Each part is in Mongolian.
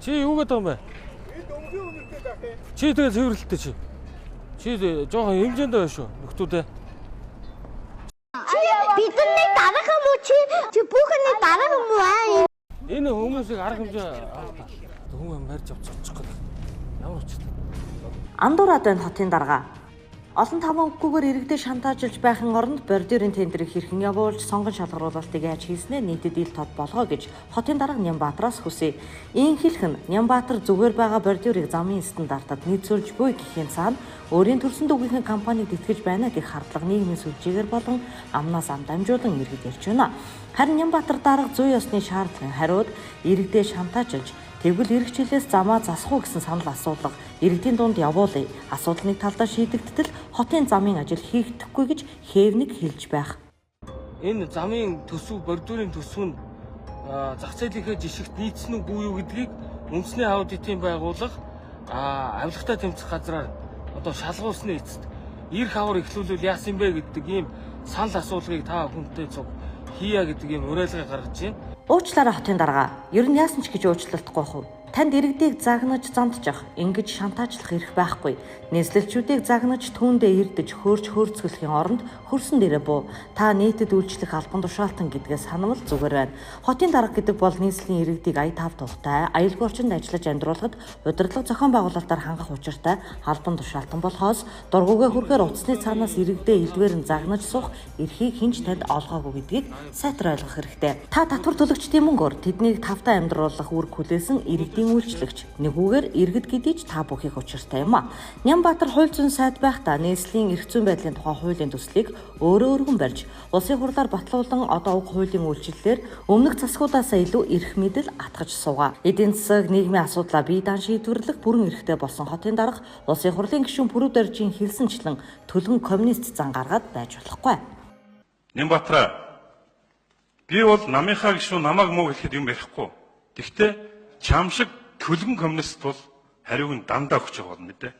Чи юу гэдэг юм бэ? Чи тэгээ цэвэрлэлтэй чи. Чи жоохон хэмжээндээ байна шүү. Нөхдүүдээ. Бидний дарах юм уу чи бүхний дарах юм уу? Энэ хүмүүсийг арга хэмжээ хүмүүс марьж авчих гээд. Ямар учиртай. Андуураад байна хотын дарга. Олон таван үггээр иргэдэд шантаажлж байхын оронд бордюрын тендерийг хэрхэн явуулж сонгон шалгаруулалтыг яаж хийснээ нийтэд ил тод болгоо гэж хотын дарга Нямбаатараас хүсье. Ийм хэлэх нь Нямбаатар зүгээр байгаа бордюрыг замын стандартад нийцүүлж буй гэхийн цаана өөрийн төрсөн дүүгийнхэн компанид итгэж байна гэх хардлага нийгмийн сүлжээгээр болон амнаас ам дамжуулан иргэд ярьж байна. Харин Нямбаатар дарга зүй ёсны шаардлагын хариуд иргэдэд шантаажлж тэгвэл эрхчлээс замаа засах уу гэсэн санал асуулга иргэдийн дунд явуулъя. Асуудлын талдаа шийдэгдтэл хотын замын ажил хийгдэхгүй гэж Хэвнэг хэлж байх. Энэ замын төсөв, бордюрын төсөв нь зах зээлийнхээ жишгт нийцсэн үгүй юу гэдгийг үндэсний аудитын байгууллага авилгатай тэмцэх газраар одоо шалгуулсны эцэст эрх аваар эхлүүлвэл яасан бэ гэдэг ийм санал асуулгыг та хүнтэй цуг хийя гэдэг ийм уриалгыг гаргаж байна. Уучлаарай хотын дарга. Ер нь яасан ч гэж уучлалтгүй хав. Танд иргэдийг загнаж зандчих, ингэж шантаажлах эрх байхгүй. Нийслэлчүүдийг загнаж түүндээ ирдэж хөөрцгөлхийн оронд хөрсөн дээрээ буу. Та нийтэд үйлчлэх албан тушаалтан гэдгээс санамл зүгээр байна. Хотын дарга гэдэг бол нийслэлийн иргэдийг ая тав тухтай, аюулгүй орчинд ажиллаж амьдруулахад удирдлага зохион байгуулалтаар хангах учиртай албан тушаалтан болохоос дургуйгаа хүрхээр утасны цаанаас иргэдээ элдвээр нь загнаж суух эрхийг хинч танд олгоогүй гэдгийг сайтар ойлгох хэрэгтэй. Та татвар төлөгчдийн мөнгөөр тэднийг тавтай амьдруулах үүрэг хүлээсэн иргэдийн үйлчлэгч. Нэгүгээр иргэд гэдий ч та бүхийг учиртай юм а. Нямбаатар хууль зүйн сайд байхдаа нийслэлийн эрх зүйн байдлын тухай хуулийн төслийг өөрөө өргөн барьж, улсын хурлаар батлуулан одоо уг хуулийн үйлчлэлээр өмнөх засгуудаасаа илүү эрх мэдэл атгаж суугаа. Эдийн засаг, нийгмийн асуудлаа бие даан шийдвэрлэх бүрэн эрхтэй болсон хотын дарга улсын хурлын гишүүн Пүрэв Доржийн хэлсэнчлэн төлгөн коммунист зан гаргаад байж болохгүй. Нямбаатар би бол намынхаа гишүүн намайг муу гэхэд юм ярихгүй. Гэхдээ чам шиг төлгөн коммунист бол хариуг нь дандаа өгч байгаа юм мэдээ.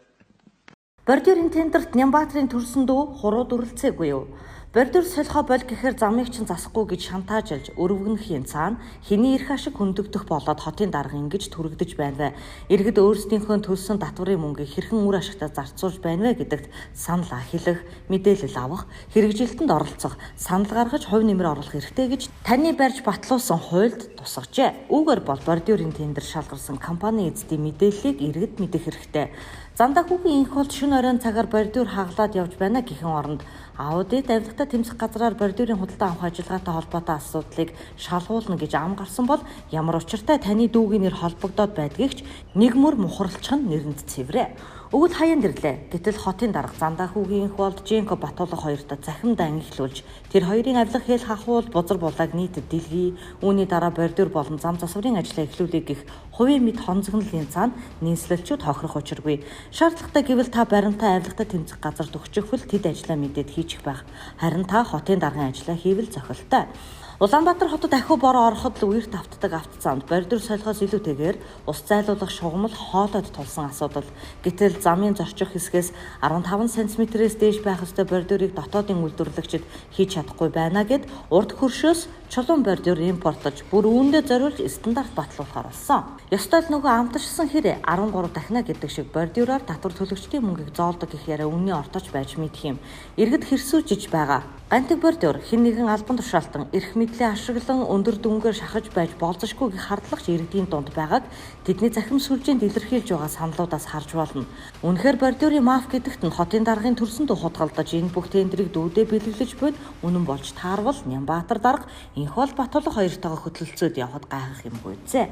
Бордюрын тендерт Нямбаатарын төрсөн дүү хурууд үрэлцээгүй юу? Бордюр солихоо боль гэхээр замыг чинь засахгүй гэж шантаажилж өрөвгөнөхийн цаана хэний эрх ашиг хөндөгдөх болоод хотын дарга ингэж түрэгдэж байна вэ? Иргэд өөрсдийнхөө төлсөн татварын мөнгийг хэрхэн үр ашигтай зарцуулж байна вэ гэдэгт санал хэлэх, мэдээлэл авах, хэрэгжилтэнд оролцох, санал гаргаж хувь нэмэр оруулах хэрэгтэй гэж таны барьж батлуулсан хуульд тусгажээ. Үүгээр бол бордюрын тендер шалгарсан компани эзэдийн мэдээллийг иргэд мэдэх хэрэгтэй. Зандахүүгийн инх бол шөнө оройн цагаар бордюр хаглаад явж байна гэхэн оронд аудит авилгатай тэмцэх газраар бордюрын худалдаа авах ажиллагаатай холбоотой асуудлыг шалгуулна гэж ам гарсан бол ямар учиртай таны дүүгийн нэр холбогдоод байдгийг ч нэг мөр мухарлцхан нэрэнд цэврээ. Өвөл хаяанд ирлээ. Гэтэл хотын дарга Зандахүүгийн инх болд Женко Батулга хоёртоо захимдаа ангиллуулж тэр хоёрын авилга хэл хахуул бузар булааг нийтэд дэлгий. Үүний дараа бордюр болон зам засварын ажлаа эхлүүлэх гэх хувийн мэд хонцгонлын цаана нийслэлчүүд хохирох учиргүй. Шаардлагатай гэвэл та баримтаа авилгатай тэмцэх газарт өгчихвөл тэд ажлаа мэдээд хийчих байх. Харин та хотын даргын ажлаа хийвэл зохилтой. Улаанбаатар хотод ахиу бороо ороход л үерт автдаг автоцаанд бордюр солихоос илүүтэйгээр ус зайлуулах шугамл хоолойд тулсан асуудал. Гэтэл замын зорчих хэсгээс 15 см-ээс дээш байх ёстой бордюрыг дотоодын үйлдвэрлэгчид хийж чадахгүй байна гэд урд хөршөөс чулуун бордюр импортлож бүр үүндээ зориулж стандарт батлуулахаар болсон. Ёстой л нөгөө амтаршсан хэрэг 13 дахина гэдэг шиг бордюраар татвар төлөгчдийн мөнгийг зоолдог гэх яриа үнний ортож байж мэдх юм. Иргэд хэрсүүжиж байгаа. Гантик бордюр хэн нэгэн албан тушаалтан эрх мэдлээ ашиглан өндөр дүнгээр шахаж байж болзошгүй гэх хардлагч иргэдийн дунд байгааг тэдний захим сүлжээнд илэрхийлж байгаа саналуудаас харж болно. Үнэхээр бордюрын маф гэдэгт нь хотын даргын төрсөн дуу худгалдаж энэ бүх тендрийг дүүдээ бэлэглэж буйд үнэн болж таарвал Нямбаатар дарга инх бол Батулга хоёртойгоо хөтлөлцөөд явхад гайхах юмгүй зэ.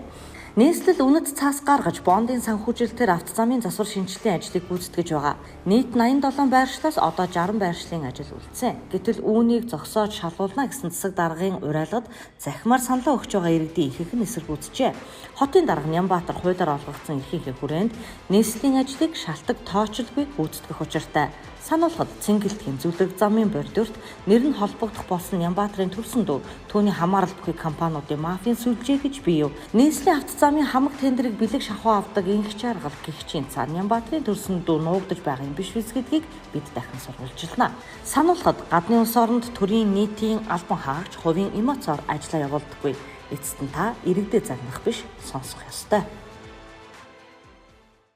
Нийслэл үнэт цаас гаргаж бондын санхүүжилтээр автозамын засвар шинжилгээний ажлыг гүйцэтгэж байгаа. Нийт 87 байршлаас одоо 60 байршлын ажил үлдсэн. Гэтэл үүнийг зогсоож шалгуулна гэсэн засаг даргын уриалгад захимаар саналаа өгч байгаа иргэдийн ихэнх нь эсэргүүцжээ. Хотын дарга Нямбаатар хуулиар олгогдсон эрхийнхээ хүрээнд нийслэлийн ажлыг шалтгаан тоочилгүй гүйцэтгэх учиртай. Сануулхад цэнгэлтгийн зүлэг замын бордюрт нэр нь холбогдох болсон Нямбаатарын төрсөн дүү түүний хамаарал бүхий компаниудын мафийн сүлжээ гэж бий юу. Нийслэлийн автозамын хамаг тендерийг бэлэг шахуу авдаг инх чаргал гихчийн цаана Нямбаатарын төрсөн дүү нуугдаж байгаа юм биш биз гэдгийг бид дахин сурвалжилнаа. Сануулхад гадны улс оронд төрийн нийтийн албан хаагч хувийн эмоцоор ажиллаа явуулдаггүй. Эцэст нь та иргэдэд загнах биш сонсох ёстой.